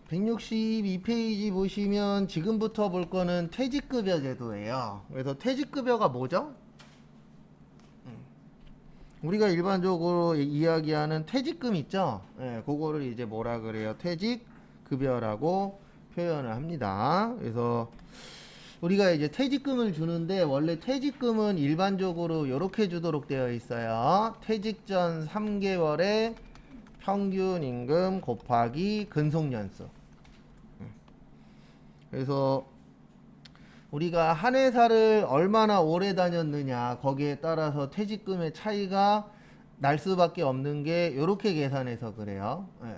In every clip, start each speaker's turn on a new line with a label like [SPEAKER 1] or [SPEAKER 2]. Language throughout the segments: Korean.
[SPEAKER 1] 162페이지 보시면 지금부터 볼 거는 퇴직급여 제도예요. 그래서 퇴직급여가 뭐죠? 우리가 일반적으로 이야기하는 퇴직금 있죠? 예, 그거를 이제 뭐라 그래요? 퇴직급여라고 표현을 합니다. 그래서 우리가 이제 퇴직금을 주는데 원래 퇴직금은 일반적으로 이렇게 주도록 되어 있어요. 퇴직 전 3개월의 평균 임금 곱하기 근속연수. 그래서 우리가 한 회사를 얼마나 오래 다녔느냐 거기에 따라서 퇴직금의 차이가 날 수밖에 없는 게 이렇게 계산해서 그래요. 예.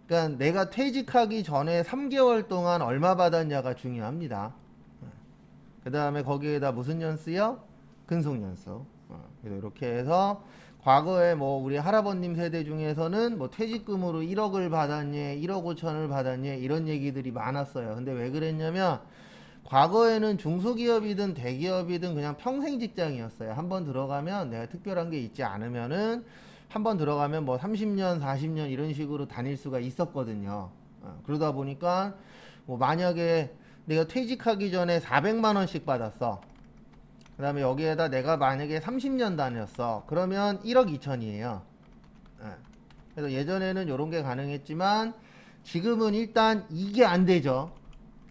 [SPEAKER 1] 그러니까 내가 퇴직하기 전에 3개월 동안 얼마 받았냐가 중요합니다. 그 다음에 거기에다 무슨 연수요? 근속연수. 그래서 이렇게 해서 과거에 뭐 우리 할아버님 세대 중에서는 뭐 퇴직금으로 1억을 받았니, 1억 5천을 받았니 이런 얘기들이 많았어요. 근데 왜 그랬냐면 과거에는 중소기업이든 대기업이든 그냥 평생 직장이었어요. 한번 들어가면 내가 특별한 게 있지 않으면은 한번 들어가면 뭐 30년, 40년 이런 식으로 다닐 수가 있었거든요. 그러다 보니까 뭐 만약에 내가 퇴직하기 전에 400만 원씩 받았어. 그 다음에 여기에다 내가 만약에 30년 다녔어. 그러면 1억 2천이에요. 그래서 예전에는 이런 게 가능했지만 지금은 일단 이게 안 되죠.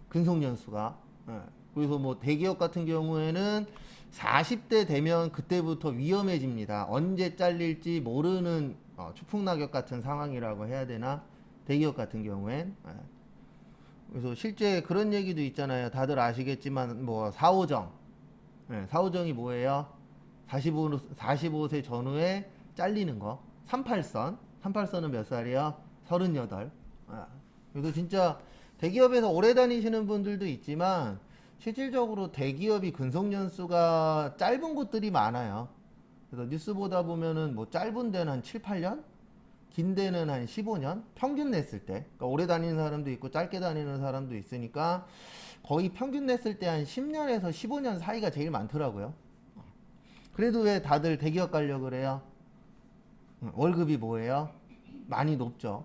[SPEAKER 1] 근속연수가. 그래서 뭐 대기업 같은 경우에는 40대 되면 그때부터 위험해집니다. 언제 잘릴지 모르는 추풍낙엽 같은 상황이라고 해야 되나? 대기업 같은 경우엔. 그래서 실제 그런 얘기도 있잖아요. 다들 아시겠지만 뭐 4호정. 4호정이 뭐예요? 45세 전후에 잘리는 거. 38선. 38선은 몇 살이요? 38. 그래서 진짜 대기업에서 오래 다니시는 분들도 있지만 실질적으로 대기업이 근속연수가 짧은 곳들이 많아요. 그래서 뉴스 보다 보면은 뭐 짧은 데는 한 7, 8년? 긴 데는 한 15년? 평균 냈을 때. 그러니까 오래 다니는 사람도 있고 짧게 다니는 사람도 있으니까 거의 평균 냈을 때 한 10년에서 15년 사이가 제일 많더라고요. 그래도 왜 다들 대기업 가려고 그래요? 월급이 뭐예요? 많이 높죠.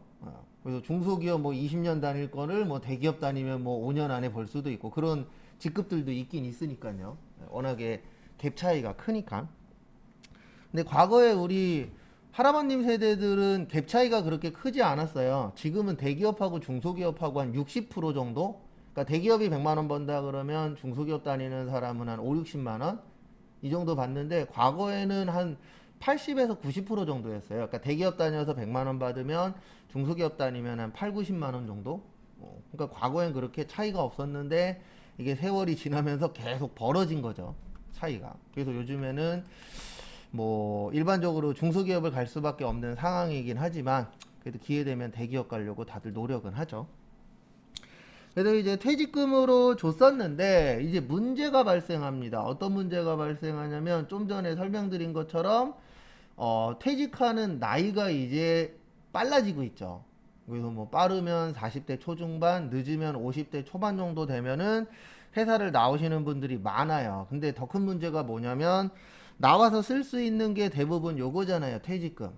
[SPEAKER 1] 그래서 중소기업 뭐 20년 다닐 거를 뭐 대기업 다니면 뭐 5년 안에 벌 수도 있고 그런 직급들도 있긴 있으니까요. 워낙에 갭 차이가 크니까. 근데 과거에 우리 할아버님 세대들은 갭 차이가 그렇게 크지 않았어요. 지금은 대기업하고 중소기업하고 한 60% 정도? 그러니까 대기업이 100만 원 번다 그러면 중소기업 다니는 사람은 한 5, 60만 원? 이 정도 받는데 과거에는 한 80에서 90% 정도였어요. 그러니까 대기업 다녀서 100만 원 받으면 중소기업 다니면 한 8, 90만 원 정도? 그러니까 과거엔 그렇게 차이가 없었는데 이게 세월이 지나면서 계속 벌어진 거죠. 차이가. 그래서 요즘에는 뭐 일반적으로 중소기업을 갈 수밖에 없는 상황이긴 하지만 그래도 기회 되면 대기업 가려고 다들 노력은 하죠. 그래서 이제 퇴직금으로 줬었는데 이제 문제가 발생합니다. 어떤 문제가 발생하냐면 좀 전에 설명드린 것처럼 퇴직하는 나이가 이제 빨라지고 있죠. 그래서 뭐 빠르면 40대 초중반, 늦으면 50대 초반 정도 되면은 회사를 나오시는 분들이 많아요. 근데 더 큰 문제가 뭐냐면 나와서 쓸 수 있는 게 대부분 요거잖아요. 퇴직금.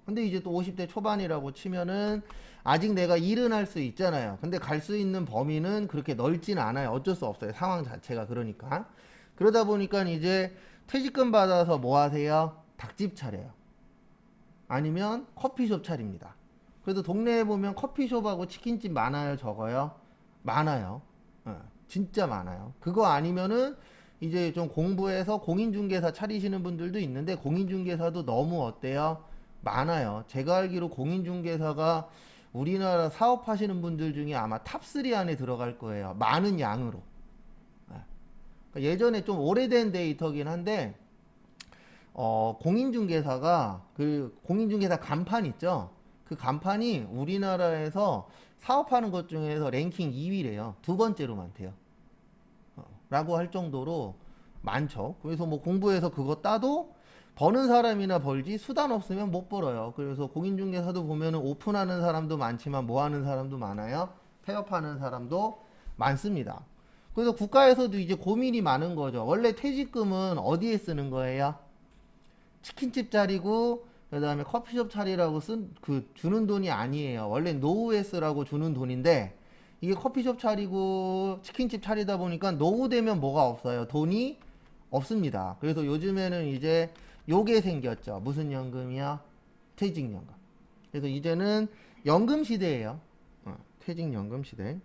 [SPEAKER 1] 근데 이제 또 50대 초반이라고 치면은 아직 내가 일은 할 수 있잖아요. 근데 갈 수 있는 범위는 그렇게 넓진 않아요. 어쩔 수 없어요. 상황 자체가 그러니까. 그러다 보니까 이제 퇴직금 받아서 뭐 하세요? 닭집 차려요. 아니면 커피숍 차립니다. 그래도 동네에 보면 커피숍하고 치킨집 많아요, 적어요? 많아요. 진짜 많아요. 그거 아니면은 이제 좀 공부해서 공인중개사 차리시는 분들도 있는데 공인중개사도 너무 어때요? 많아요. 제가 알기로 공인중개사가 우리나라 사업하시는 분들 중에 아마 탑3 안에 들어갈 거예요. 많은 양으로. 그러니까 예전에 좀 오래된 데이터긴 한데 공인중개사가 그 공인중개사 간판 있죠? 그 간판이 우리나라에서 사업하는 것 중에서 랭킹 2위래요. 두 번째로 많대요. 라고 할 정도로 많죠. 그래서 뭐 공부해서 그거 따도 버는 사람이나 벌지 수단 없으면 못 벌어요. 그래서 공인중개사도 보면은 오픈하는 사람도 많지만 뭐 하는 사람도 많아요. 폐업하는 사람도 많습니다. 그래서 국가에서도 이제 고민이 많은 거죠. 원래 퇴직금은 어디에 쓰는 거예요? 치킨집 차리고 그 다음에 커피숍 차리라고 주는 돈이 아니에요. 원래 노후에쓰라고 주는 돈인데, 이게 커피숍 차리고 치킨집 차리다 보니까 노후 되면 뭐가 없어요? 돈이 없습니다. 그래서 요즘에는 이제 요게 생겼죠. 무슨 연금이야? 퇴직연금. 그래서 이제는 연금 시대예요. 퇴직연금 시대.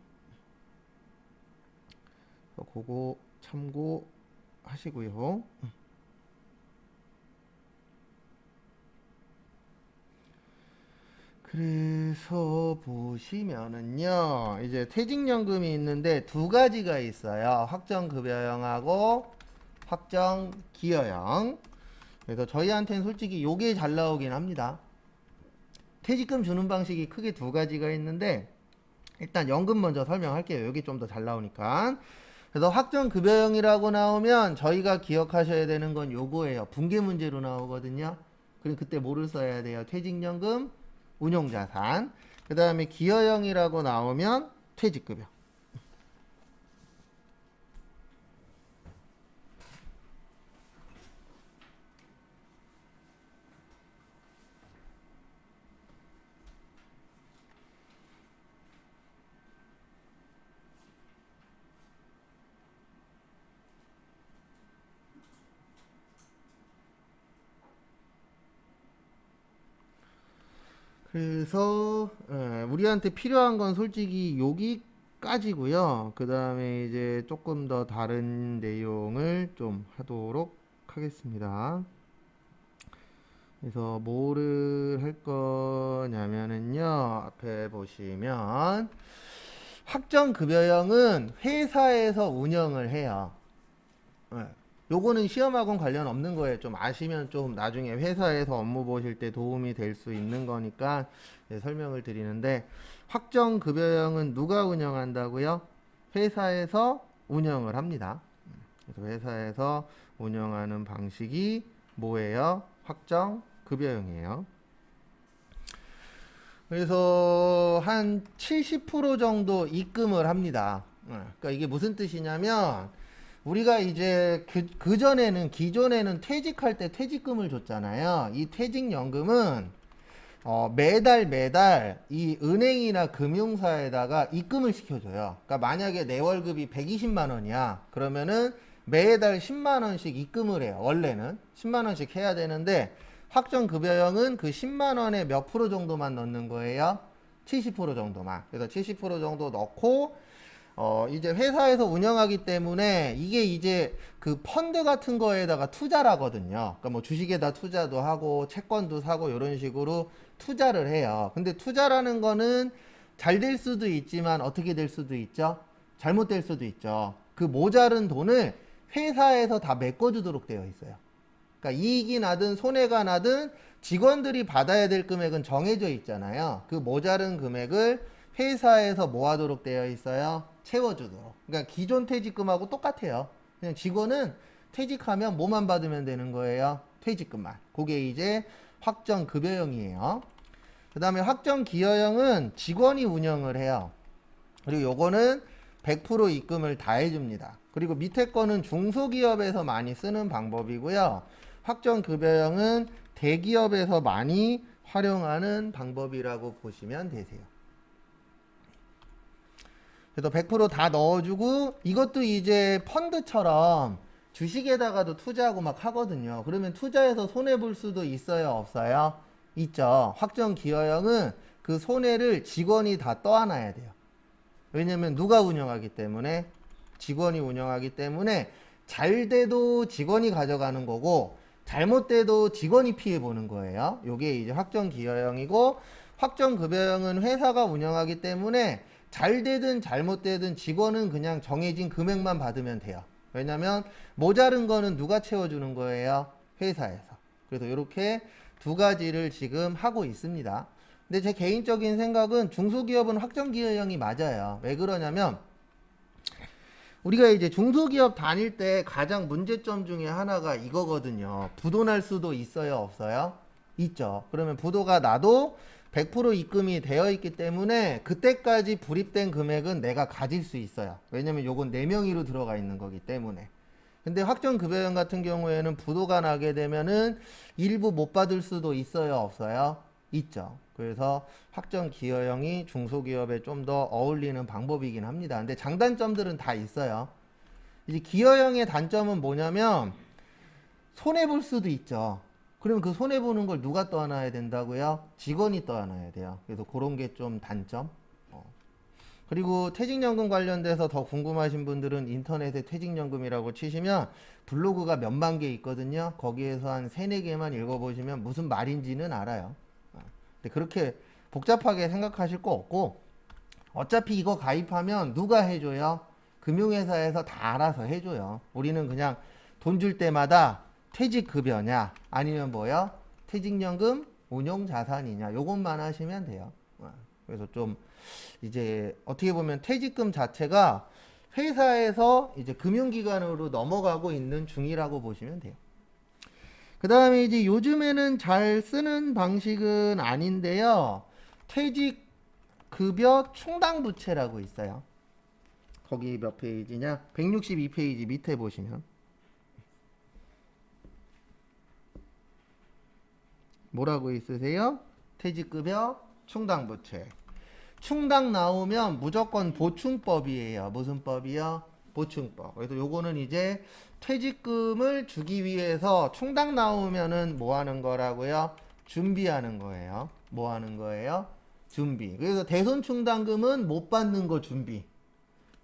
[SPEAKER 1] 그거 참고하시고요. 그래서 보시면은요, 이제 퇴직연금이 있는데 두 가지가 있어요. 확정급여형하고 확정기여형. 그래서 저희한테는 솔직히 요게 잘 나오긴 합니다. 퇴직금 주는 방식이 크게 두 가지가 있는데, 일단 연금 먼저 설명할게요. 여기 좀 더 잘 나오니까. 그래서 확정급여형이라고 나오면 저희가 기억하셔야 되는 건 요거예요. 붕괴 문제로 나오거든요. 그럼 그때 뭐를 써야 돼요? 퇴직연금, 운용자산. 그 다음에 기여형이라고 나오면 퇴직급여. 그래서 우리한테 필요한 건 솔직히 여기까지고요. 그 다음에 이제 조금 더 다른 내용을 좀 하도록 하겠습니다. 그래서 뭐를 할 거냐면은요, 앞에 보시면 확정급여형은 회사에서 운영을 해요. 요거는 시험하고는 관련 없는 거예요. 좀 아시면 좀 나중에 회사에서 업무 보실 때 도움이 될 수 있는 거니까 설명을 드리는데, 확정급여형은 누가 운영한다고요? 회사에서 운영을 합니다. 그래서 회사에서 운영하는 방식이 뭐예요? 확정급여형이에요. 그래서 한 70% 정도 입금을 합니다. 그러니까 이게 무슨 뜻이냐면, 우리가 이제 기존에는 퇴직할 때 퇴직금을 줬잖아요. 이 퇴직연금은 매달 이 은행이나 금융사에다가 입금을 시켜줘요. 그러니까 만약에 내 월급이 120만 원이야. 그러면은 매달 10만 원씩 입금을 해요. 원래는 10만 원씩 해야 되는데, 확정급여형은 그 10만 원에 몇 프로 정도만 넣는 거예요? 70% 정도만. 그래서 70% 정도 넣고, 이제 회사에서 운영하기 때문에 이게 이제 그 펀드 같은 거에다가 투자를 하거든요. 그러니까 뭐 주식에다 투자도 하고 채권도 사고 이런 식으로 투자를 해요. 근데 투자라는 거는 잘 될 수도 있지만 어떻게 될 수도 있죠? 잘못될 수도 있죠. 그 모자른 돈을 회사에서 다 메꿔주도록 되어 있어요. 그러니까 이익이 나든 손해가 나든 직원들이 받아야 될 금액은 정해져 있잖아요. 그 모자른 금액을 회사에서 뭐 하도록 되어 있어요? 채워주도록. 그러니까 기존 퇴직금하고 똑같아요. 그냥 직원은 퇴직하면 뭐만 받으면 되는 거예요? 퇴직금만. 그게 이제 확정급여형이에요. 그 다음에 확정기여형은 직원이 운영을 해요. 그리고 요거는 100% 입금을 다 해줍니다. 그리고 밑에 거는 중소기업에서 많이 쓰는 방법이고요. 확정급여형은 대기업에서 많이 활용하는 방법이라고 보시면 되세요. 그래서 100% 다 넣어주고, 이것도 이제 펀드처럼 주식에다가도 투자하고 막 하거든요. 그러면 투자해서 손해볼 수도 있어요, 없어요? 있죠. 확정기여형은 그 손해를 직원이 다 떠안아야 돼요. 왜냐면 누가 운영하기 때문에? 직원이 운영하기 때문에 잘 돼도 직원이 가져가는 거고, 잘못돼도 직원이 피해보는 거예요. 요게 이제 확정기여형이고, 확정급여형은 회사가 운영하기 때문에 잘 되든 잘못되든 직원은 그냥 정해진 금액만 받으면 돼요. 왜냐면 모자른 거는 누가 채워주는 거예요? 회사에서. 그래서 이렇게 두 가지를 지금 하고 있습니다. 근데 제 개인적인 생각은 중소기업은 확정기여형이 맞아요. 왜 그러냐면, 우리가 이제 중소기업 다닐 때 가장 문제점 중에 하나가 이거거든요. 부도 날 수도 있어요, 없어요? 있죠. 그러면 부도가 나도 100% 입금이 되어 있기 때문에 그때까지 불입된 금액은 내가 가질 수 있어요. 왜냐면 요건 내 명의로 들어가 있는 거기 때문에. 근데 확정급여형 같은 경우에는 부도가 나게 되면은 일부 못 받을 수도 있어요, 없어요? 있죠. 그래서 확정기여형이 중소기업에 좀 더 어울리는 방법이긴 합니다. 근데 장단점들은 다 있어요. 이제 기여형의 단점은 뭐냐면 손해볼 수도 있죠. 그러면 그 손해보는 걸 누가 떠안아야 된다고요? 직원이 떠안아야 돼요. 그래서 그런 게 좀 단점. 그리고 퇴직연금 관련돼서 더 궁금하신 분들은 인터넷에 퇴직연금이라고 치시면 블로그가 몇만 개 있거든요. 거기에서 한 3, 4개만 읽어보시면 무슨 말인지는 알아요. 근데 그렇게 복잡하게 생각하실 거 없고 어차피 이거 가입하면 누가 해줘요? 금융회사에서 다 알아서 해줘요. 우리는 그냥 돈 줄 때마다 퇴직급여냐 아니면 뭐요? 퇴직연금 운용자산이냐 요것만 하시면 돼요. 그래서 좀 이제 어떻게 보면 퇴직금 자체가 회사에서 이제 금융기관으로 넘어가고 있는 중이라고 보시면 돼요. 그 다음에 이제 요즘에는 잘 쓰는 방식은 아닌데요. 퇴직급여 충당부채라고 있어요. 거기 몇 페이지냐? 162페이지 밑에 보시면 뭐라고 있으세요? 퇴직급여 충당부채. 충당 나오면 무조건 보충법이에요. 무슨 법이요? 보충법. 그래서 요거는 이제 퇴직금을 주기 위해서 충당 나오면은 뭐 하는 거라고요? 준비하는 거예요. 뭐 하는 거예요? 준비. 그래서 대손 충당금은 못 받는 거 준비.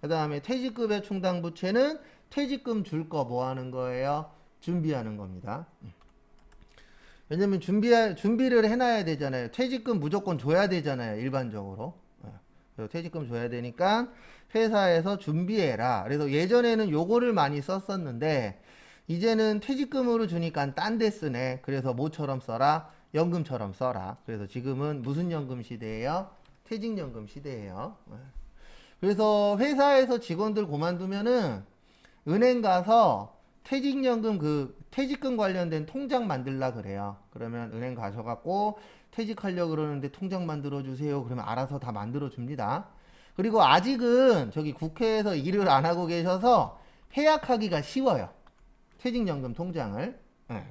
[SPEAKER 1] 그 다음에 퇴직급여 충당부채는 퇴직금 줄 거 뭐 하는 거예요? 준비하는 겁니다. 왜냐면 준비를 해놔야 되잖아요. 퇴직금 무조건 줘야 되잖아요. 일반적으로. 그래서 퇴직금 줘야 되니까 회사에서 준비해라. 그래서 예전에는 요거를 많이 썼었는데 이제는 퇴직금으로 주니까 딴 데 쓰네. 그래서 뭐처럼 써라? 연금처럼 써라. 그래서 지금은 무슨 연금 시대예요? 퇴직연금 시대예요. 그래서 회사에서 직원들 그만두면은 은행 가서 퇴직금 관련된 통장 만들라 그래요. 그러면 은행 가셔갖고 퇴직하려고 그러는데 통장 만들어 주세요. 그러면 알아서 다 만들어 줍니다. 그리고 아직은 저기 국회에서 일을 안 하고 계셔서 해약하기가 쉬워요. 퇴직연금 통장을.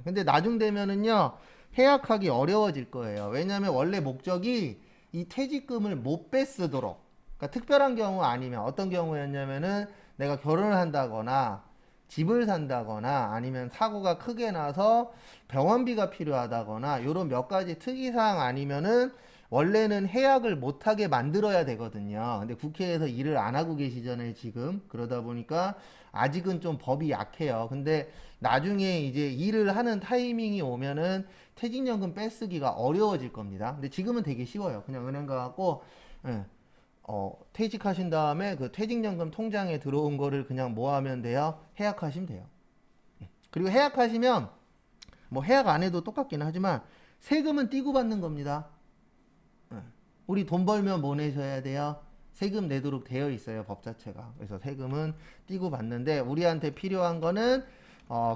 [SPEAKER 1] 근데 나중 되면은요, 해약하기 어려워질 거예요. 왜냐하면 원래 목적이 이 퇴직금을 못 빼쓰도록. 그러니까 특별한 경우 아니면 어떤 경우였냐면은 내가 결혼을 한다거나 집을 산다거나 아니면 사고가 크게 나서 병원비가 필요하다거나 요런 몇 가지 특이사항 아니면은 원래는 해약을 못하게 만들어야 되거든요. 근데 국회에서 일을 안 하고 계시잖아요, 지금. 그러다 보니까 아직은 좀 법이 약해요. 근데 나중에 이제 일을 하는 타이밍이 오면은 퇴직연금 빼쓰기가 어려워질 겁니다. 근데 지금은 되게 쉬워요. 그냥 은행 가갖고, 퇴직하신 다음에 그 퇴직연금 통장에 들어온 거를 그냥 뭐 하면 돼요? 해약하시면 돼요. 그리고 해약하시면 뭐 해약 안 해도 똑같긴 하지만 세금은 띄고 받는 겁니다. 우리 돈 벌면 뭐 내셔야 돼요? 세금 내도록 되어 있어요, 법 자체가. 그래서 세금은 띄고 받는데 우리한테 필요한 거는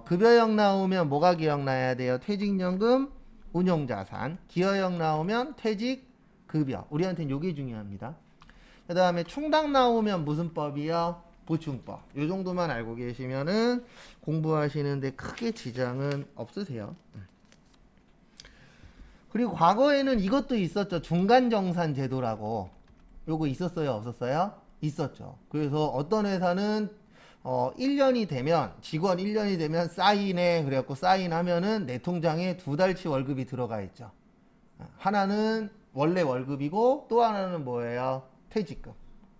[SPEAKER 1] 급여형 나오면 뭐가 기억나야 돼요? 퇴직연금, 운용자산. 기여형 나오면 퇴직급여. 우리한테는 요게 중요합니다. 그 다음에 충당 나오면 무슨 법이요? 보충법. 요 정도만 알고 계시면은 공부하시는데 크게 지장은 없으세요. 그리고 과거에는 이것도 있었죠. 중간정산 제도라고. 요거 있었어요? 없었어요? 있었죠. 그래서 어떤 회사는 1년이 되면 직원 1년이 되면 사인해. 그래갖고 사인하면은 내 통장에 2달치 월급이 들어가 있죠. 하나는 원래 월급이고 또 하나는 뭐예요? 퇴직금.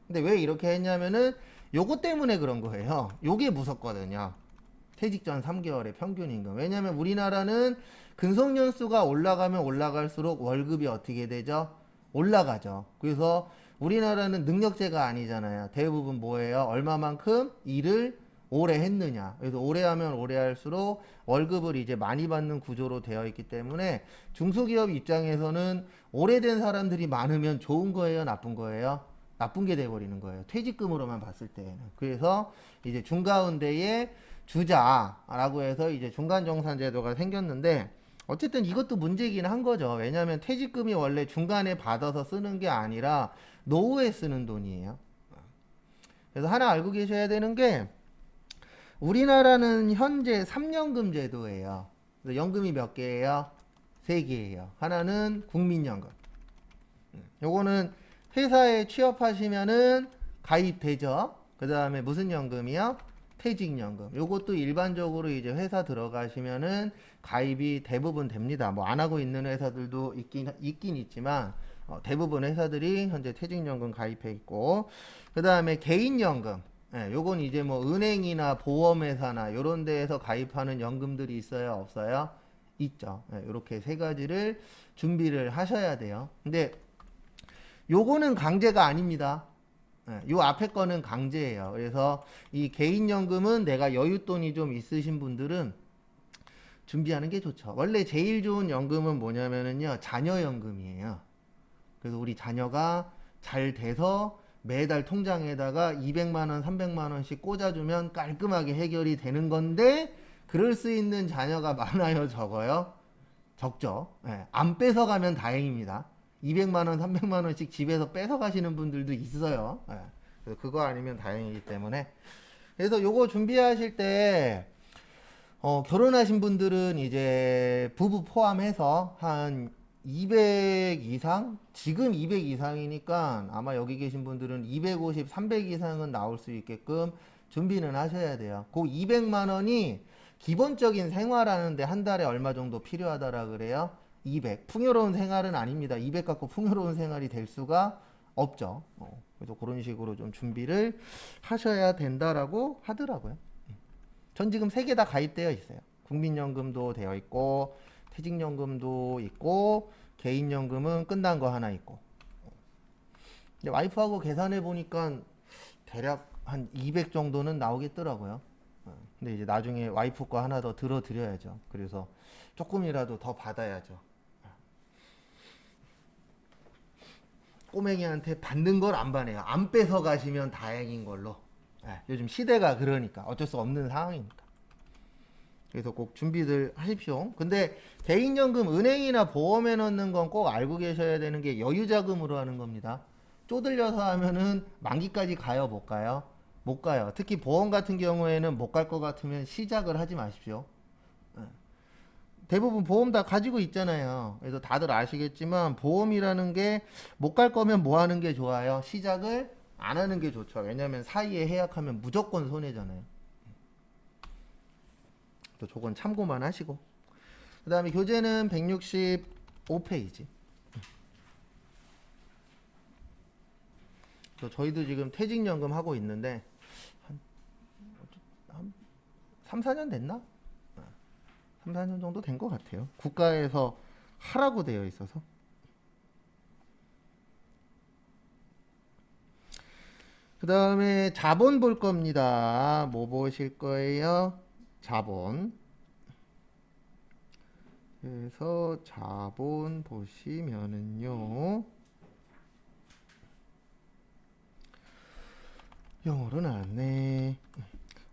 [SPEAKER 1] 근데 왜 이렇게 했냐면은 요거 때문에 그런 거예요. 요게 무섭거든요. 퇴직 전 3개월의 평균 임금. 왜냐면 우리나라는 근속연수가 올라가면 올라갈수록 월급이 어떻게 되죠? 올라가죠. 그래서 우리나라는 능력제가 아니잖아요. 대부분 뭐예요? 얼마만큼 일을 오래 했느냐. 그래서 오래 하면 오래 할수록 월급을 이제 많이 받는 구조로 되어 있기 때문에 중소기업 입장에서는 오래된 사람들이 많으면 좋은 거예요? 나쁜 거예요? 나쁜 게 돼버리는 거예요. 퇴직금으로만 봤을 때에는. 그래서 이제 중가운데에 주자라고 해서 이제 중간정산제도가 생겼는데 어쨌든 이것도 문제긴 한 거죠. 왜냐하면 퇴직금이 원래 중간에 받아서 쓰는 게 아니라 노후에 쓰는 돈이에요. 그래서 하나 알고 계셔야 되는 게 우리나라는 현재 3연금 제도예요. 그래서 연금이 몇 개예요? 3개예요. 하나는 국민연금. 요거는 회사에 취업하시면은 가입되죠. 그 다음에 무슨 연금이요? 퇴직연금. 요것도 일반적으로 이제 회사 들어가시면은 가입이 대부분 됩니다. 뭐 안 하고 있는 회사들도 있긴 있지만 대부분 회사들이 현재 퇴직연금 가입해 있고, 그 다음에 개인연금. 예, 요건 이제 뭐 은행이나 보험회사나 요런 데에서 가입하는 연금들이 있어요, 없어요? 있죠. 예, 요렇게 세 가지를 준비를 하셔야 돼요. 근데 요거는 강제가 아닙니다. 예, 요 앞에 거는 강제예요. 그래서 이 개인연금은 내가 여윳돈이 좀 있으신 분들은 준비하는 게 좋죠. 원래 제일 좋은 연금은 뭐냐면은요, 자녀연금이에요. 그래서 우리 자녀가 잘 돼서 매달 통장에다가 200만 원, 300만 원씩 꽂아주면 깔끔하게 해결이 되는 건데, 그럴 수 있는 자녀가 많아요, 적어요? 적죠. 예, 안 뺏어가면 다행입니다. 200만 원, 300만 원씩 집에서 뺏어가시는 분들도 있어요. 예, 그래서 그거 아니면 다행이기 때문에. 그래서 요거 준비하실 때 결혼하신 분들은 이제 부부 포함해서 한 200 이상? 지금 200 이상이니까 아마 여기 계신 분들은 250, 300 이상은 나올 수 있게끔 준비는 하셔야 돼요. 그 200만 원이 기본적인 생활하는데 한 달에 얼마 정도 필요하다라 그래요? 200. 풍요로운 생활은 아닙니다. 200 갖고 풍요로운 생활이 될 수가 없죠. 그래서 그런 식으로 좀 준비를 하셔야 된다라고 하더라고요. 전 지금 3개 다 가입되어 있어요. 국민연금도 되어 있고, 퇴직연금도 있고, 개인연금은 끝난 거 하나 있고. 근데 와이프하고 계산해 보니까 대략 한 200 정도는 나오겠더라고요. 근데 이제 나중에 와이프 거 하나 더 들어 드려야죠. 그래서 조금이라도 더 받아야죠. 꼬맹이한테 받는 걸 안 받네요. 안 뺏어 가시면 다행인 걸로. 요즘 시대가 그러니까 어쩔 수 없는 상황이니까. 그래서 꼭 준비들 하십시오. 근데 개인연금 은행이나 보험에 넣는 건 꼭 알고 계셔야 되는 게 여유자금으로 하는 겁니다. 쪼들려서 하면은 만기까지 가요, 못 가요? 못 가요. 특히 보험 같은 경우에는 못 갈 것 같으면 시작을 하지 마십시오. 대부분 보험 다 가지고 있잖아요. 그래서 다들 아시겠지만 보험이라는 게 못 갈 거면 뭐 하는 게 좋아요? 시작을 안 하는 게 좋죠. 왜냐면 사이에 해약하면 무조건 손해잖아요. 또 저건 참고만 하시고. 그 다음에 교재는 165페이지. 또 저희도 지금 퇴직연금 하고 있는데 한 3, 4년 됐나? 3, 4년 정도 된 것 같아요. 국가에서 하라고 되어 있어서. 그 다음에 자본 볼 겁니다. 뭐 보실 거예요? 자본. 그래서 자본 보시면은요, 영어로 나왔네.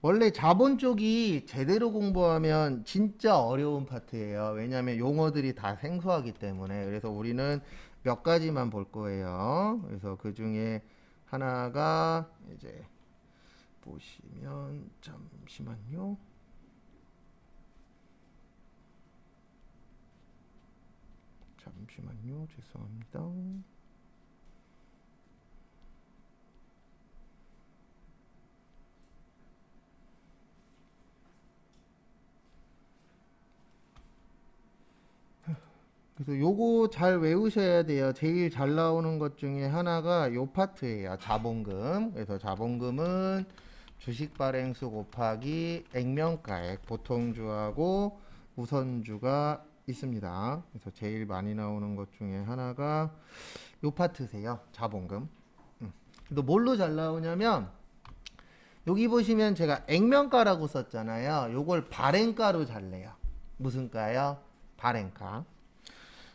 [SPEAKER 1] 원래 자본 쪽이 제대로 공부하면 진짜 어려운 파트예요. 왜냐하면 용어들이 다 생소하기 때문에. 그래서 우리는 몇 가지만 볼 거예요. 그래서 그 중에 하나가 이제 보시면, 잠시만요. 잠시만요. 죄송합니다. 그래서 요거 잘 외우셔야 돼요. 제일 잘 나오는 것 중에 하나가 요 파트예요. 자본금. 그래서 자본금은 주식 발행수 곱하기 액면가액, 보통주하고 우선주가 있습니다. 그래서 제일 많이 나오는 것 중에 하나가 요 파트세요. 자본금. 또 뭘로 잘 나오냐면 여기 보시면 제가 액면가라고 썼잖아요. 요걸 발행가로 잘 내요. 무슨 가요? 발행가.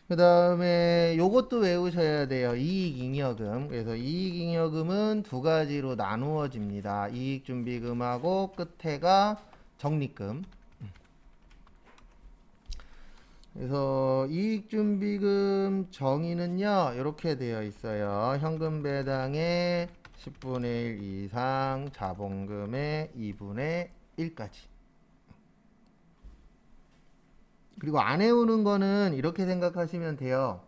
[SPEAKER 1] 그 다음에 요것도 외우셔야 돼요. 이익잉여금. 그래서 이익잉여금은 두 가지로 나누어집니다. 이익준비금하고 끝에가 적립금. 그래서 이익준비금 정의는요, 이렇게 되어 있어요. 현금 배당의 10분의 1 이상, 자본금의 2분의 1까지. 그리고 안 외우는 거는 이렇게 생각하시면 돼요.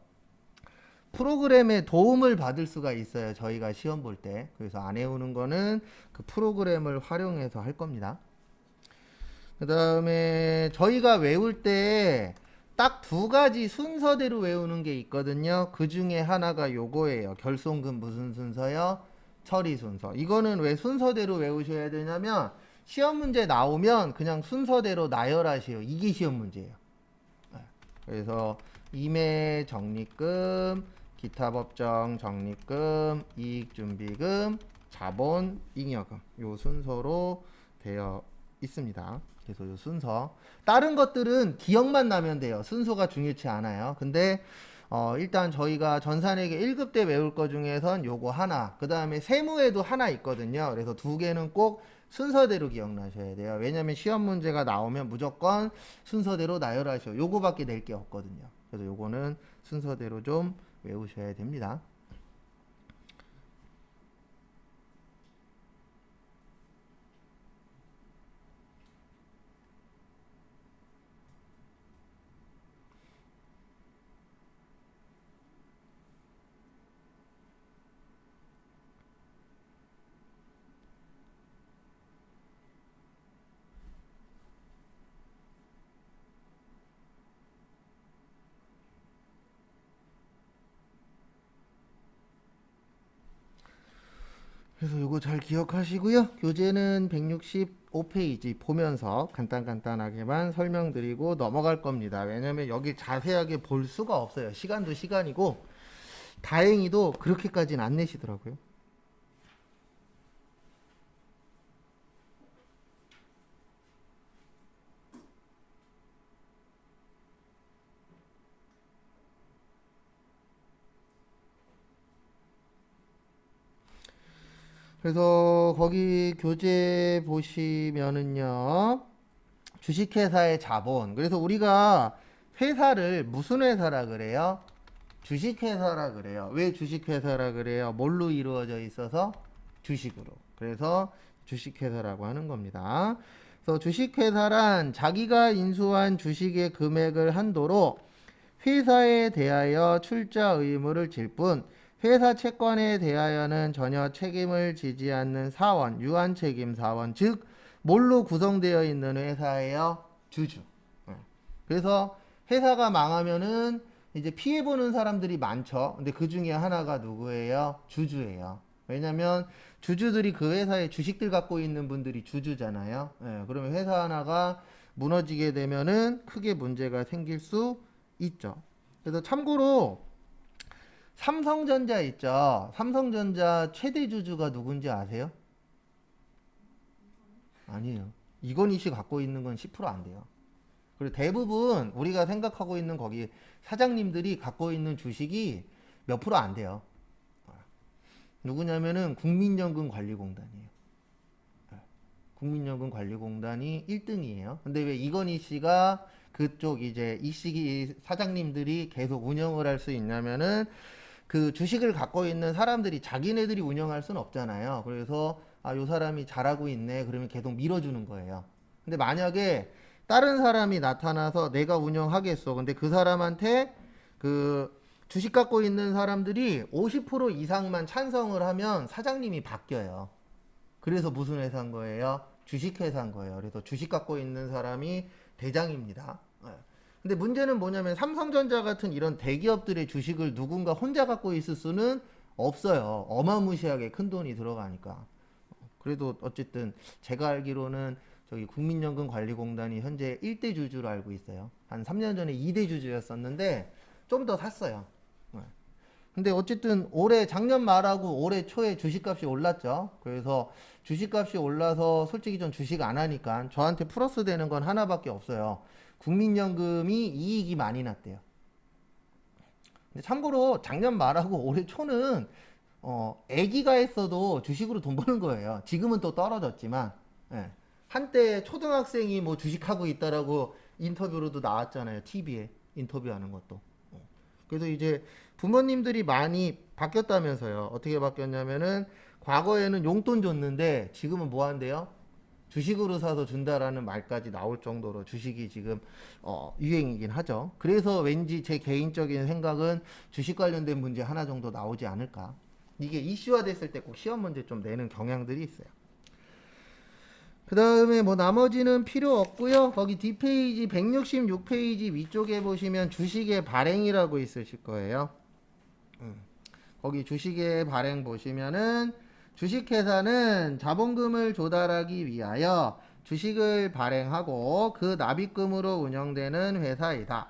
[SPEAKER 1] 프로그램에 도움을 받을 수가 있어요. 저희가 시험 볼 때. 그래서 안 외우는 거는 그 프로그램을 활용해서 할 겁니다. 그 다음에 저희가 외울 때 딱 두 가지 순서대로 외우는 게 있거든요. 그 중에 하나가 요거예요. 결손금 무슨 순서요? 처리 순서. 이거는 왜 순서대로 외우셔야 되냐면 시험 문제 나오면 그냥 순서대로 나열하세요. 이게 시험 문제예요. 그래서 임해 적립금, 기타 법정 적립금, 이익준비금, 자본, 잉여금 요 순서로 되어 있습니다. 그래서 요 순서. 다른 것들은 기억만 나면 돼요. 순서가 중요치 않아요. 근데 일단 저희가 전산회계 1급 때 외울 거 중에선 요거 하나, 그 다음에 세무에도 하나 있거든요. 그래서 두 개는 꼭 순서대로 기억나셔야 돼요. 왜냐면 시험 문제가 나오면 무조건 순서대로 나열하셔. 요거밖에 낼 게 없거든요. 그래서 요거는 순서대로 좀 외우셔야 됩니다. 그래서 요거 잘 기억하시고요. 교재는 165페이지 보면서 간단하게만 설명드리고 넘어갈 겁니다. 왜냐면 여기 자세하게 볼 수가 없어요. 시간도 시간이고 다행히도 그렇게까지는 안 내시더라고요. 그래서 거기 교재 보시면은요. 주식회사의 자본. 그래서 우리가 회사를 무슨 회사라 그래요? 주식회사라 그래요. 왜 주식회사라 그래요? 뭘로 이루어져 있어서? 주식으로. 그래서 주식회사라고 하는 겁니다. 그래서 주식회사란 자기가 인수한 주식의 금액을 한도로 회사에 대하여 출자 의무를 질 뿐 회사 채권에 대하여는 전혀 책임을 지지 않는 사원, 유한책임 사원, 즉 뭘로 구성되어 있는 회사예요? 주주. 그래서 회사가 망하면은 이제 피해보는 사람들이 많죠. 근데 그 중에 하나가 누구예요? 주주예요. 왜냐면 주주들이 그 회사에 주식들 갖고 있는 분들이 주주잖아요. 그러면 회사 하나가 무너지게 되면은 크게 문제가 생길 수 있죠. 그래서 참고로 삼성전자 있죠. 삼성전자 최대 주주가 누군지 아세요? 아니에요. 이건희 씨 갖고 있는 건 10%안 돼요. 그리고 대부분 우리가 생각하고 있는 거기 사장님들이 갖고 있는 주식이 몇 프로 안 돼요. 누구냐면은 국민연금관리공단이에요. 국민연금관리공단이 1등이에요. 근데 왜 이건희 씨가 그쪽 이제 이시기 사장님들이 계속 운영을 할 수 있냐면은 그 주식을 갖고 있는 사람들이 자기네들이 운영할 수는 없잖아요. 그래서 요 사람이 잘하고 있네. 그러면 계속 밀어주는 거예요. 근데 만약에 다른 사람이 나타나서 내가 운영하겠어. 근데 그 사람한테 그 주식 갖고 있는 사람들이 50% 이상만 찬성을 하면 사장님이 바뀌어요. 그래서 무슨 회사인 거예요? 주식회사인 거예요. 그래서 주식 갖고 있는 사람이 대장입니다. 근데 문제는 뭐냐면 삼성전자 같은 이런 대기업들의 주식을 누군가 혼자 갖고 있을 수는 없어요. 어마무시하게 큰 돈이 들어가니까. 그래도 어쨌든 제가 알기로는 저기 국민연금관리공단이 현재 1대 주주로 알고 있어요. 한 3년 전에 2대 주주였었는데 좀 더 샀어요. 근데 어쨌든 올해 작년 말하고 올해 초에 주식값이 올랐죠. 그래서 주식값이 올라서 솔직히 전 주식 안 하니까 저한테 플러스 되는 건 하나밖에 없어요. 국민연금이 이익이 많이 났대요. 근데 참고로 작년 말하고 올해 초는 애기가 했어도 주식으로 돈 버는 거예요. 지금은 또 떨어졌지만 한때 초등학생이 뭐 주식하고 있다라고 인터뷰로도 나왔잖아요. TV에 인터뷰하는 것도. 그래서 이제 부모님들이 많이 바뀌었다면서요. 어떻게 바뀌었냐면은 과거에는 용돈 줬는데 지금은 뭐 한대요? 주식으로 사서 준다라는 말까지 나올 정도로 주식이 지금 유행이긴 하죠. 그래서 왠지 제 개인적인 생각은 주식 관련된 문제 하나 정도 나오지 않을까. 이게 이슈화 됐을 때 꼭 시험 문제 좀 내는 경향들이 있어요. 그 다음에 뭐 나머지는 필요 없고요. 거기 뒷페이지 166페이지 위쪽에 보시면 주식의 발행이라고 있으실 거예요. 거기 주식의 발행 보시면은 주식회사는 자본금을 조달하기 위하여 주식을 발행하고 그 납입금으로 운영되는 회사이다.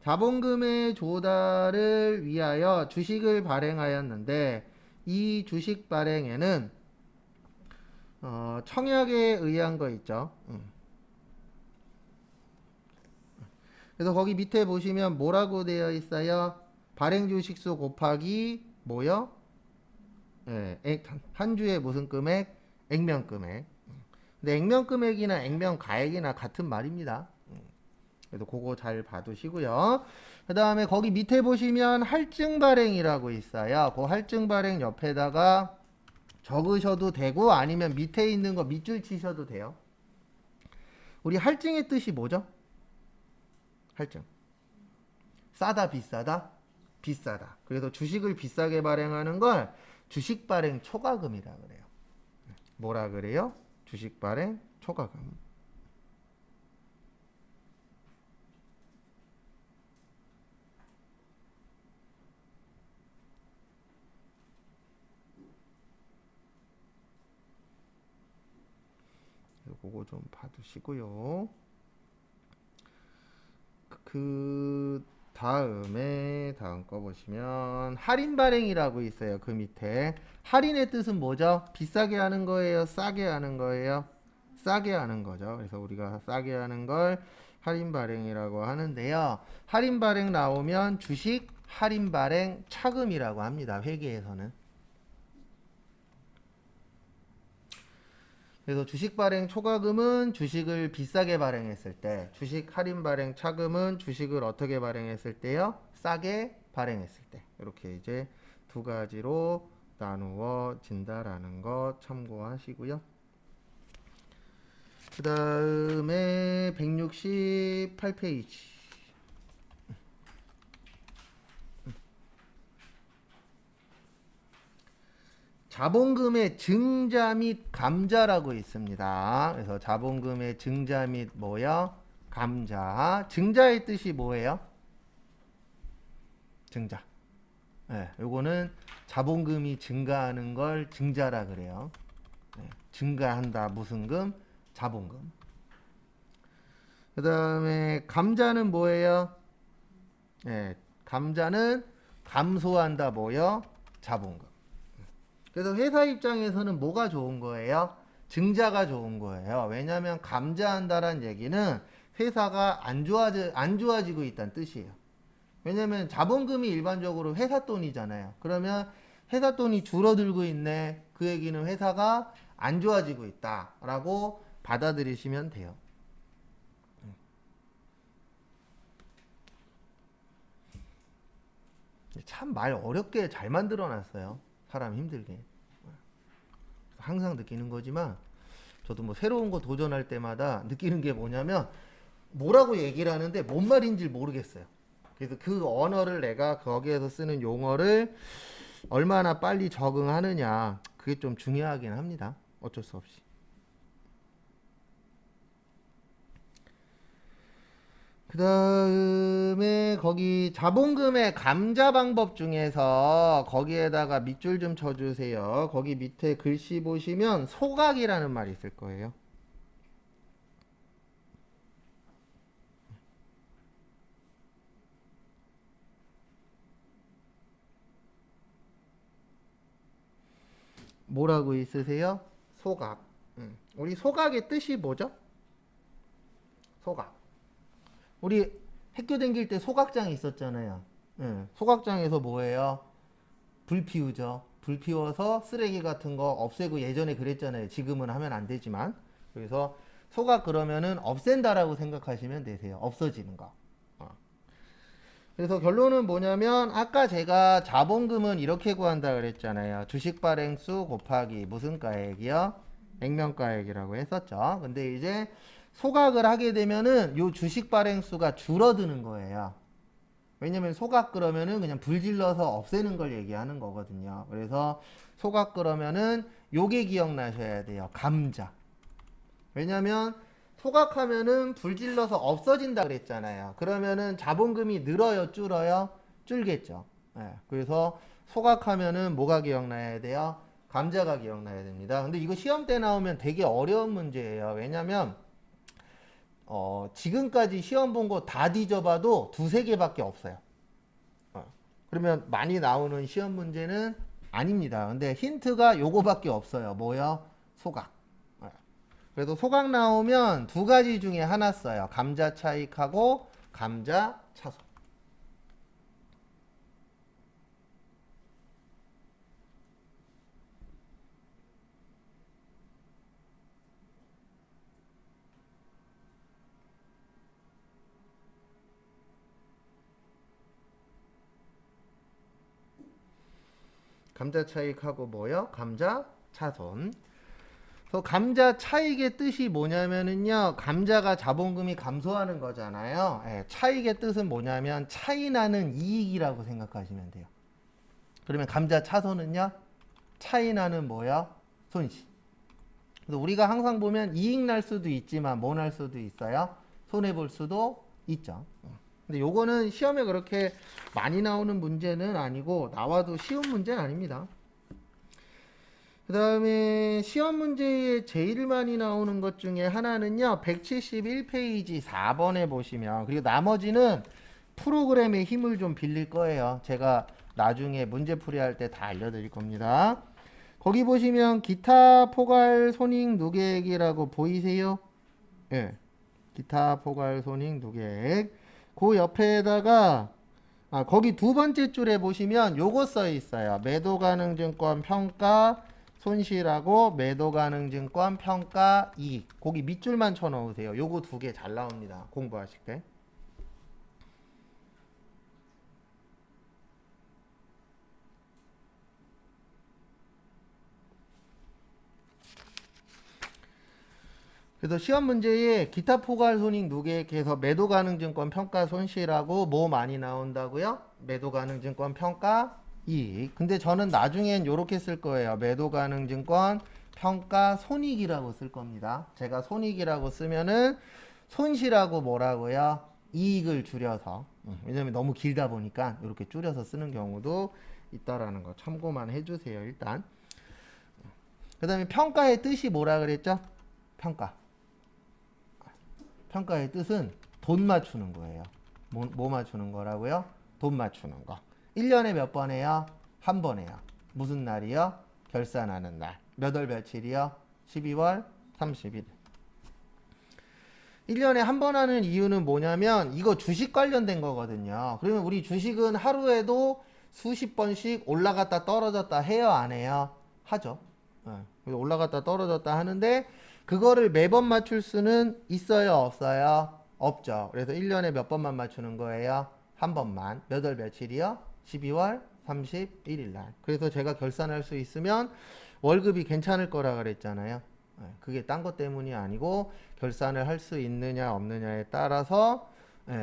[SPEAKER 1] 자본금의 조달을 위하여 주식을 발행하였는데 이 주식 발행에는 청약에 의한 거 있죠. 그래서 거기 밑에 보시면 뭐라고 되어 있어요? 발행 주식수 곱하기 뭐요? 예, 한 주에 무슨 금액? 액면 금액. 근데 액면 금액이나 액면 가액이나 같은 말입니다. 그래서 그거 잘 봐두시고요. 그 다음에 거기 밑에 보시면 할증 발행이라고 있어요. 그 할증 발행 옆에다가 적으셔도 되고 아니면 밑에 있는 거 밑줄 치셔도 돼요. 우리 할증의 뜻이 뭐죠? 할증. 싸다, 비싸다? 비싸다. 그래서 주식을 비싸게 발행하는 걸 주식 발행 초과금이라 그래요. 뭐라 그래요? 주식 발행 초과금. 그거 좀 봐두시고요. 그 다음에 다음 거 보시면 할인 발행이라고 있어요. 그 밑에 할인의 뜻은 뭐죠? 비싸게 하는 거예요? 싸게 하는 거예요? 싸게 하는 거죠. 그래서 우리가 싸게 하는 걸 할인 발행이라고 하는데요. 할인 발행 나오면 주식 할인 발행 차금이라고 합니다. 회계에서는. 그래서 주식 발행 초과금은 주식을 비싸게 발행했을 때, 주식 할인 발행 차금은 주식을 어떻게 발행했을 때요? 싸게 발행했을 때. 이렇게 이제 두 가지로 나누어진다라는 거 참고하시고요. 그 다음에 168페이지. 자본금의 증자 및 감자라고 있습니다. 그래서 자본금의 증자 및 뭐요? 감자. 증자의 뜻이 뭐예요? 증자. 네, 요거는 자본금이 증가하는 걸 증자라 그래요. 네, 증가한다. 무슨 금? 자본금. 그 다음에 감자는 뭐예요? 네, 감자는 감소한다. 뭐요? 자본금. 그래서 회사 입장에서는 뭐가 좋은 거예요? 증자가 좋은 거예요. 왜냐하면 감자한다란 얘기는 회사가 안 좋아지고 있다는 뜻이에요. 왜냐하면 자본금이 일반적으로 회사 돈이잖아요. 그러면 회사 돈이 줄어들고 있네. 그 얘기는 회사가 안 좋아지고 있다라고 받아들이시면 돼요. 참 말 어렵게 잘 만들어 놨어요. 사람 힘들게. 항상 느끼는 거지만 저도 뭐 새로운 거 도전할 때마다 느끼는 게 뭐냐면 뭐라고 얘기를 하는데 뭔 말인지 모르겠어요. 그래서 그 언어를 내가 거기에서 쓰는 용어를 얼마나 빨리 적응하느냐 그게 좀 중요하긴 합니다. 어쩔 수 없이. 그 다음에 거기 자본금의 감자 방법 중에서 거기에다가 밑줄 좀 쳐주세요. 거기 밑에 글씨 보시면 소각이라는 말이 있을 거예요. 뭐라고 있으세요? 소각. 우리 소각의 뜻이 뭐죠? 소각. 우리 학교 다닐 때 소각장이 있었잖아요. 소각장에서 뭐예요? 불 피우죠. 불 피워서 쓰레기 같은 거 없애고 예전에 그랬잖아요. 지금은 하면 안 되지만. 그래서 소각 그러면은 없앤다라고 생각하시면 되세요. 없어지는 거. 그래서 결론은 뭐냐면 아까 제가 자본금은 이렇게 구한다 그랬잖아요. 주식 발행수 곱하기 무슨 가액이요? 액면가액이라고 했었죠. 근데 이제 소각을 하게 되면은 요 주식 발행수가 줄어드는 거예요. 왜냐면 소각 그러면은 그냥 불질러서 없애는 걸 얘기하는 거거든요. 그래서 소각 그러면은 요게 기억나셔야 돼요. 감자. 왜냐면 소각하면은 불질러서 없어진다 그랬잖아요. 그러면은 자본금이 늘어요, 줄어요? 줄겠죠. 예, 그래서 소각하면은 뭐가 기억나야 돼요? 감자가 기억나야 됩니다. 근데 이거 시험 때 나오면 되게 어려운 문제예요. 왜냐면 지금까지 시험 본 거 다 뒤져봐도 두세 개밖에 없어요. 그러면 많이 나오는 시험 문제는 아닙니다. 근데 힌트가 요거밖에 없어요. 뭐요? 소각. 그래도 소각 나오면 두 가지 중에 하나 써요. 감자 차익하고 감자 차손. 감자 차익하고 뭐요? 감자 차손. 그래서 감자 차익의 뜻이 뭐냐면은요. 감자가 자본금이 감소하는 거잖아요. 예, 차익의 뜻은 뭐냐면 차이 나는 이익이라고 생각하시면 돼요. 그러면 감자 차손은요. 차이 나는 뭐요? 손실. 그래서 우리가 항상 보면 이익 날 수도 있지만 뭐 날 수도 있어요? 손해 볼 수도 있죠. 근데 요거는 시험에 그렇게 많이 나오는 문제는 아니고 나와도 쉬운 문제는 아닙니다. 그 다음에 시험 문제에 제일 많이 나오는 것 중에 하나는요. 171페이지 4번에 보시면 그리고 나머지는 프로그램의 힘을 좀 빌릴 거예요. 제가 나중에 문제풀이 할 때 다 알려드릴 겁니다. 거기 보시면 기타 포괄 손익 누계액이라고 보이세요? 예. 네. 기타 포괄 손익 누계액. 그 옆에다가 거기 두 번째 줄에 보시면 요거 써 있어요. 매도 가능 증권 평가 손실하고 매도 가능 증권 평가 이익. 거기 밑줄만 쳐 넣으세요. 요거 두 개 잘 나옵니다. 공부하실 때. 그래서 시험 문제에 기타 포괄 손익 누계액에서 매도 가능 증권 평가 손실하고 뭐 많이 나온다고요? 매도 가능 증권 평가 이익. 근데 저는 나중엔 요렇게 쓸 거예요. 매도 가능 증권 평가 손익이라고 쓸 겁니다. 제가 손익이라고 쓰면은 손실하고 뭐라고요? 이익을 줄여서. 왜냐면 너무 길다 보니까 이렇게 줄여서 쓰는 경우도 있다라는 거 참고만 해주세요. 일단. 그 다음에 평가의 뜻이 뭐라 그랬죠? 평가. 평가의 뜻은 돈 맞추는 거예요. 뭐 맞추는 거라고요? 돈 맞추는 거. 1년에 몇 번 해요? 한 번 해요. 무슨 날이요? 결산하는 날. 몇 월 며칠이요? 12월 30일. 1년에 한 번 하는 이유는 뭐냐면 이거 주식 관련된 거거든요. 그러면 우리 주식은 하루에도 수십 번씩 올라갔다 떨어졌다 해요? 안 해요? 하죠. 네. 올라갔다 떨어졌다 하는데 그거를 매번 맞출 수는 있어요? 없어요? 없죠. 그래서 1년에 몇 번만 맞추는 거예요? 한 번만. 몇 월 며칠이요? 12월 31일 날. 그래서 제가 결산할 수 있으면 월급이 괜찮을 거라 그랬잖아요. 그게 딴 것 때문이 아니고 결산을 할 수 있느냐 없느냐에 따라서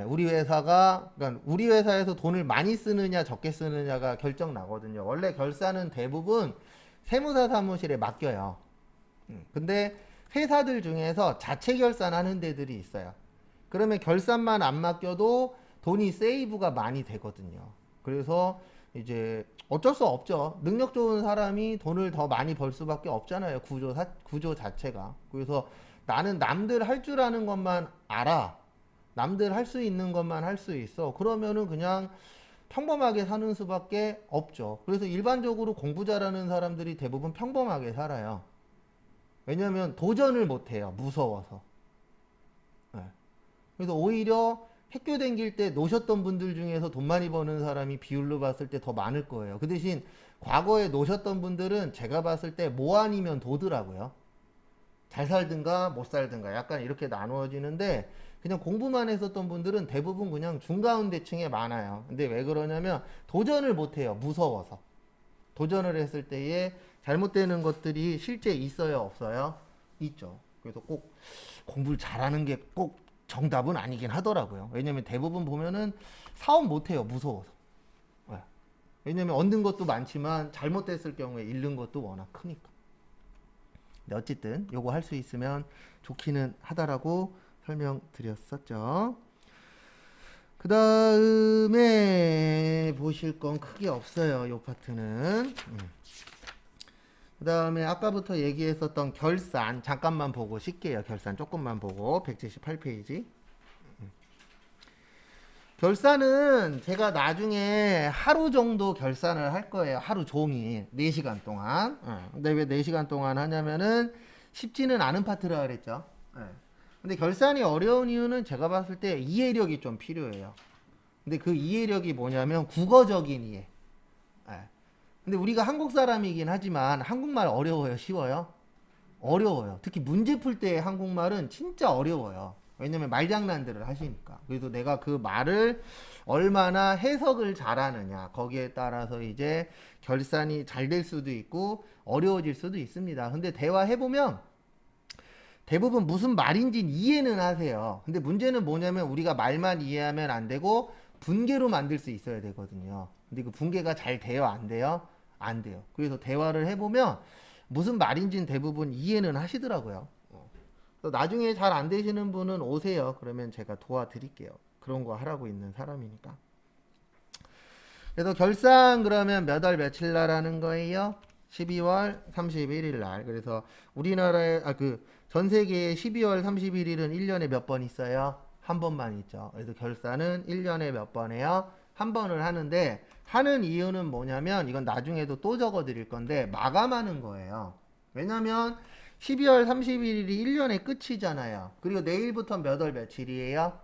[SPEAKER 1] 우리 회사가 그러니까 우리 회사에서 돈을 많이 쓰느냐 적게 쓰느냐가 결정 나거든요. 원래 결산은 대부분 세무사 사무실에 맡겨요. 근데 회사들 중에서 자체 결산하는 데들이 있어요. 그러면 결산만 안 맡겨도 돈이 세이브가 많이 되거든요. 그래서 이제 어쩔 수 없죠. 능력 좋은 사람이 돈을 더 많이 벌 수밖에 없잖아요. 구조 자체가. 그래서 나는 남들 할 줄 아는 것만 알아. 남들 할 수 있는 것만 할 수 있어. 그러면은 그냥 평범하게 사는 수밖에 없죠. 그래서 일반적으로 공부 잘하는 사람들이 대부분 평범하게 살아요. 왜냐면 도전을 못해요. 무서워서. 네. 그래서 오히려 학교 다닐 때 노셨던 분들 중에서 돈 많이 버는 사람이 비율로 봤을 때 더 많을 거예요. 그 대신 과거에 노셨던 분들은 제가 봤을 때 뭐 아니면 도더라고요. 잘 살든가 못 살든가 약간 이렇게 나누어지는데 그냥 공부만 했었던 분들은 대부분 그냥 중가운데층에 많아요. 근데 왜 그러냐면 도전을 못해요. 무서워서. 도전을 했을 때에 잘못되는 것들이 실제 있어요, 없어요? 있죠. 그래서 꼭 공부를 잘하는 게 꼭 정답은 아니긴 하더라고요. 왜냐면 대부분 보면은 사업 못해요. 무서워서. 네. 왜냐면 얻는 것도 많지만 잘못됐을 경우에 잃는 것도 워낙 크니까. 근데 어쨌든 요거 할 수 있으면 좋기는 하다라고 설명드렸었죠. 그 다음에 보실 건 크게 없어요. 요 파트는. 그 다음에 아까부터 얘기했었던 결산 잠깐만 보고 쉴게요. 결산 조금만 보고 178페이지. 결산은 제가 나중에 하루 정도 결산을 할 거예요. 하루 종일 4시간 동안. 근데 왜 4시간 동안 하냐면은 쉽지는 않은 파트라 그랬죠. 근데 결산이 어려운 이유는 제가 봤을 때 이해력이 좀 필요해요. 근데 그 이해력이 뭐냐면 국어적인 이해. 근데 우리가 한국 사람이긴 하지만 한국말 어려워요? 쉬워요? 어려워요. 특히 문제 풀 때 한국말은 진짜 어려워요. 왜냐면 말장난들을 하시니까. 그래서 내가 그 말을 얼마나 해석을 잘하느냐. 거기에 따라서 이제 결산이 잘 될 수도 있고 어려워질 수도 있습니다. 근데 대화해보면 대부분 무슨 말인지 이해는 하세요. 근데 문제는 뭐냐면 우리가 말만 이해하면 안 되고 분계로 만들 수 있어야 되거든요. 근데 그 분계가 잘 돼요? 안 돼요? 안 돼요. 그래서 대화를 해보면 무슨 말인지는 대부분 이해는 하시더라고요. 나중에 잘 안 되시는 분은 오세요. 그러면 제가 도와드릴게요. 그런 거 하라고 있는 사람이니까. 그래서 결산 그러면 몇 월 며칠 날 하는 거예요? 12월 31일 날. 그래서 우리나라에 전 세계에 12월 31일은 1년에 몇 번 있어요? 한 번만 있죠. 그래서 결산은 1년에 몇 번 해요? 한 번을 하는데 하는 이유는 뭐냐면 이건 나중에도 또 적어 드릴 건데 마감하는 거예요. 왜냐면 12월 31일이 1년의 끝이잖아요. 그리고 내일부터 몇 월 며칠이에요?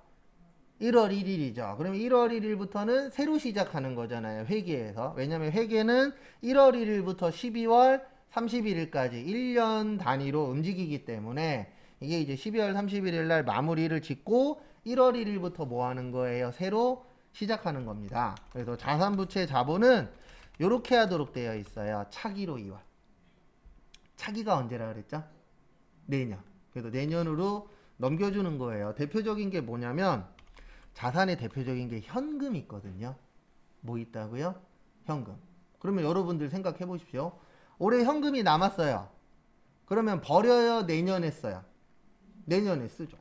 [SPEAKER 1] 1월 1일이죠. 그럼 1월 1일부터는 새로 시작하는 거잖아요. 회계에서. 왜냐면 회계는 1월 1일부터 12월 31일까지 1년 단위로 움직이기 때문에 이게 이제 12월 31일 날 마무리를 짓고 1월 1일부터 뭐 하는 거예요? 새로 시작하는 겁니다. 그래서 자산부채 자본은 이렇게 하도록 되어 있어요. 차기로 이월. 차기가 언제라 그랬죠? 내년. 그래서 내년으로 넘겨주는 거예요. 대표적인 게 뭐냐면 자산의 대표적인 게 현금이 있거든요. 뭐 있다고요? 현금. 그러면 여러분들 생각해 보십시오. 올해 현금이 남았어요. 그러면 버려요? 내년에 써요? 내년에 쓰죠.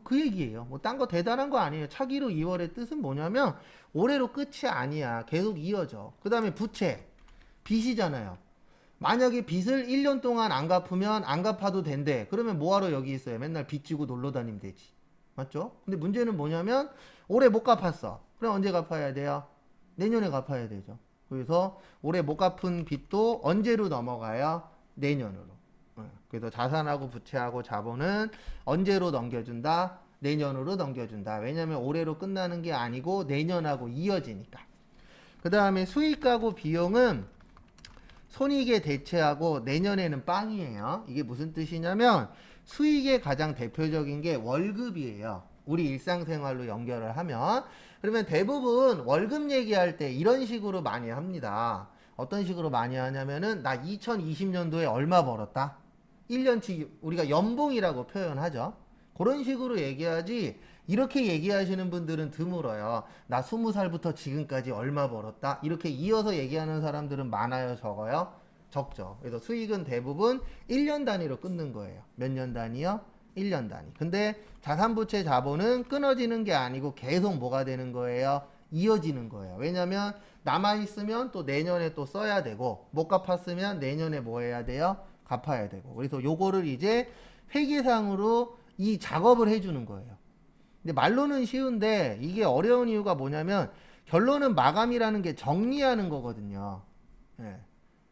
[SPEAKER 1] 그 얘기예요. 뭐 딴 거 대단한 거 아니에요. 차기로 2월의 뜻은 뭐냐면 올해로 끝이 아니야. 계속 이어져. 그 다음에 부채. 빚이잖아요. 만약에 빚을 1년 동안 안 갚으면 안 갚아도 된대. 그러면 뭐하러 여기 있어요? 맨날 빚 지고 놀러 다니면 되지. 맞죠? 근데 문제는 뭐냐면 올해 못 갚았어. 그럼 언제 갚아야 돼요? 내년에 갚아야 되죠. 그래서 올해 못 갚은 빚도 언제로 넘어가요? 내년으로. 그래서 자산하고 부채하고 자본은 언제로 넘겨준다? 내년으로 넘겨준다. 왜냐면 올해로 끝나는 게 아니고 내년하고 이어지니까. 그 다음에 수익하고 비용은 손익에 대체하고 내년에는 빵이에요. 이게 무슨 뜻이냐면 수익의 가장 대표적인 게 월급이에요. 우리 일상생활로 연결을 하면. 그러면 대부분 월급 얘기할 때 이런 식으로 많이 합니다. 어떤 식으로 많이 하냐면은 나 2020년도에 얼마 벌었다. 1년치 우리가 연봉이라고 표현하죠. 그런 식으로 얘기하지 이렇게 얘기하시는 분들은 드물어요. 나 20살부터 지금까지 얼마 벌었다. 이렇게 이어서 얘기하는 사람들은 많아요, 적어요? 적죠. 그래서 수익은 대부분 1년 단위로 끊는 거예요. 몇 년 단위요? 1년 단위. 근데 자산부채 자본은 끊어지는 게 아니고 계속 뭐가 되는 거예요? 이어지는 거예요. 왜냐면 남아있으면 또 내년에 또 써야 되고 못 갚았으면 내년에 뭐 해야 돼요? 갚아야 되고. 그래서 요거를 이제 회계상으로 이 작업을 해주는 거예요. 근데 말로는 쉬운데 이게 어려운 이유가 뭐냐면 결론은 마감이라는 게 정리하는 거거든요.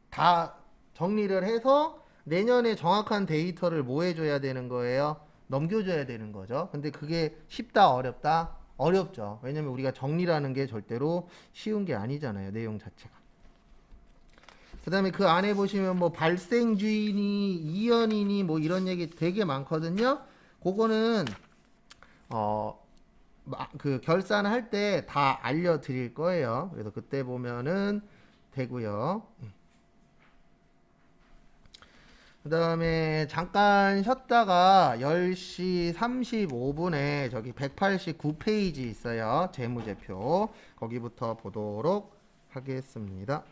[SPEAKER 1] 다 정리를 해서 내년에 정확한 데이터를 뭐 해줘야 되는 거예요? 넘겨줘야 되는 거죠. 근데 그게 쉽다 어렵다? 어렵죠. 왜냐면 우리가 정리라는 게 절대로 쉬운 게 아니잖아요. 내용 자체가. 그 다음에 그 안에 보시면 뭐 발생주인이 이연이니 뭐 이런 얘기 되게 많거든요. 그거는 그 결산할 때 다 알려드릴 거예요. 그래서 그때 보면은 되고요. 그 다음에 잠깐 쉬었다가 10시 35분에 저기 189페이지 있어요. 재무제표. 거기부터 보도록 하겠습니다.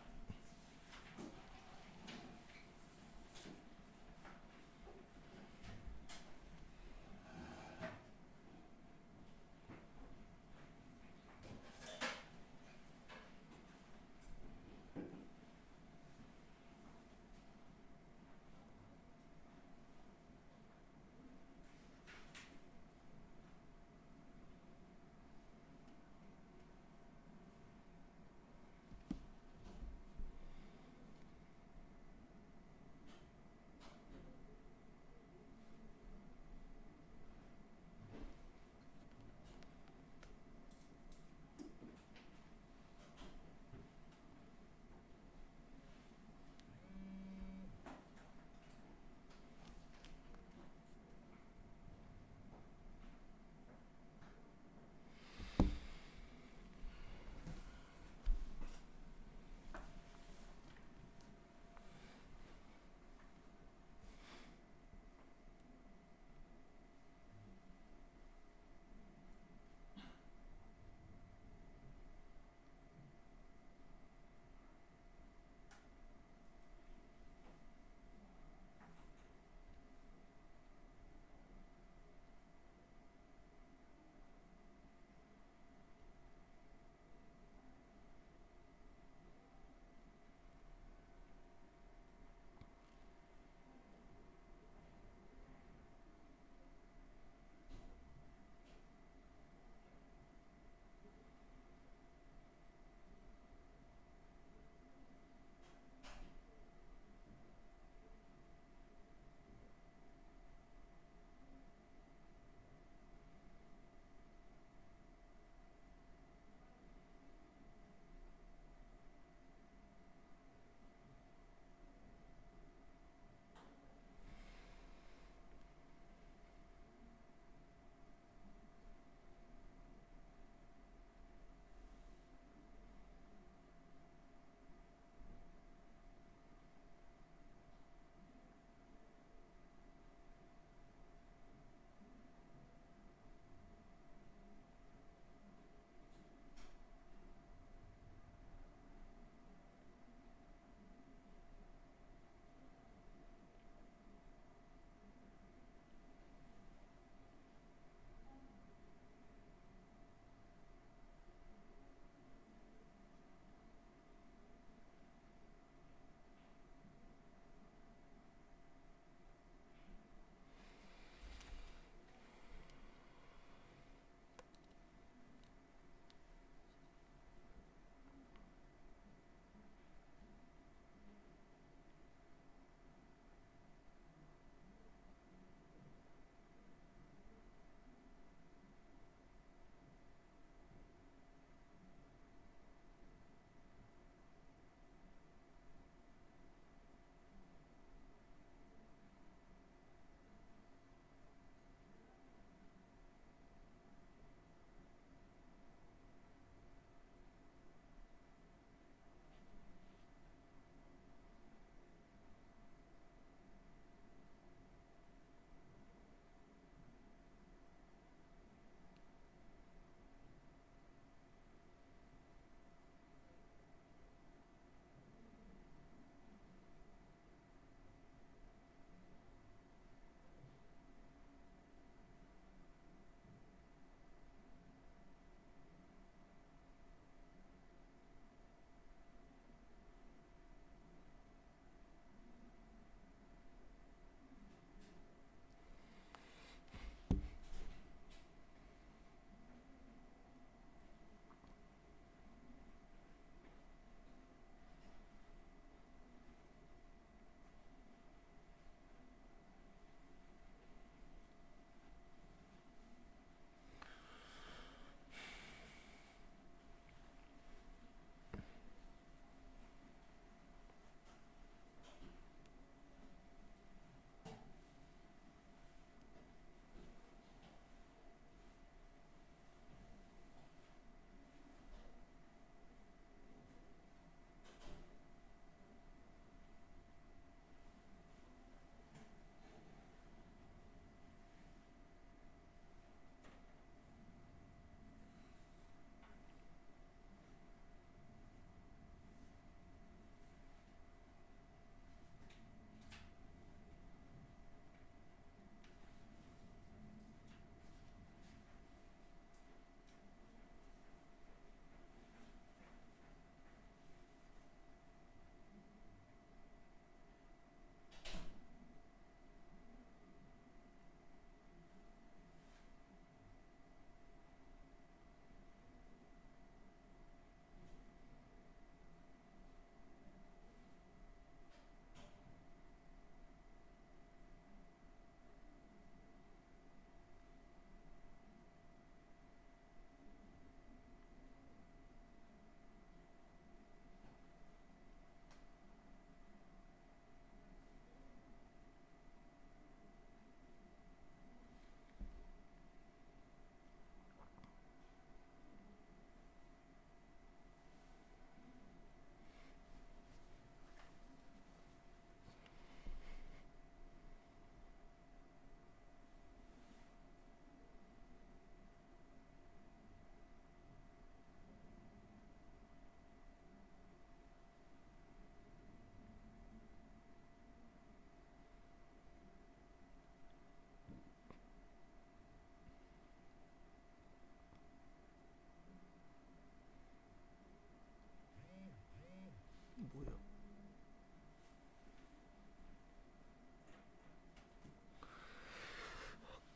[SPEAKER 1] 안 보여.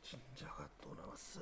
[SPEAKER 1] 진짜가 또 나왔어.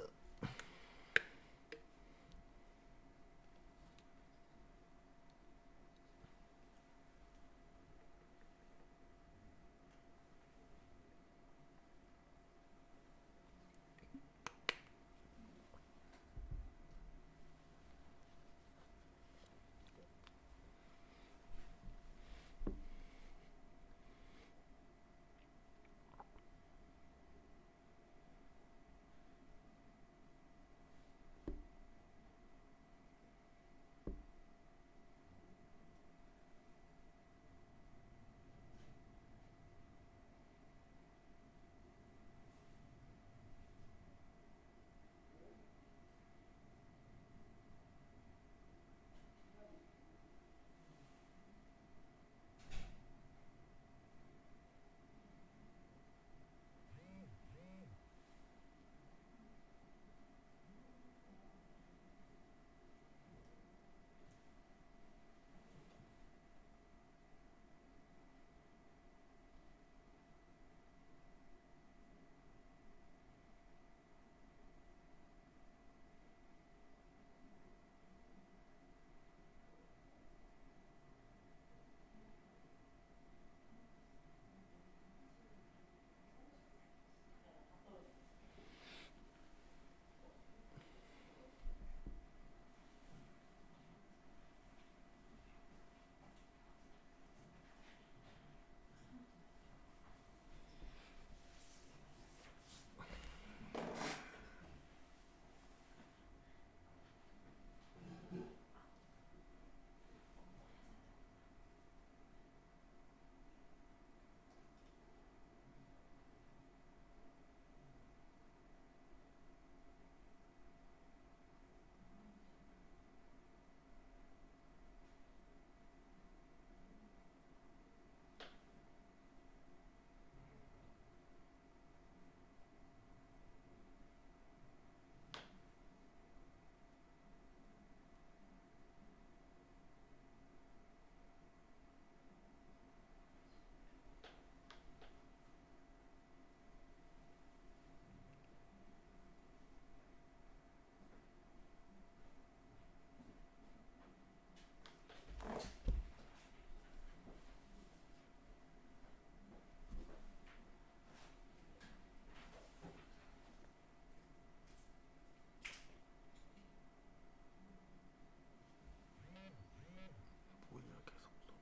[SPEAKER 1] 뭐야 계속 또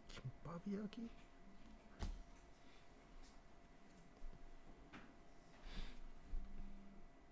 [SPEAKER 1] 김밥 이야기?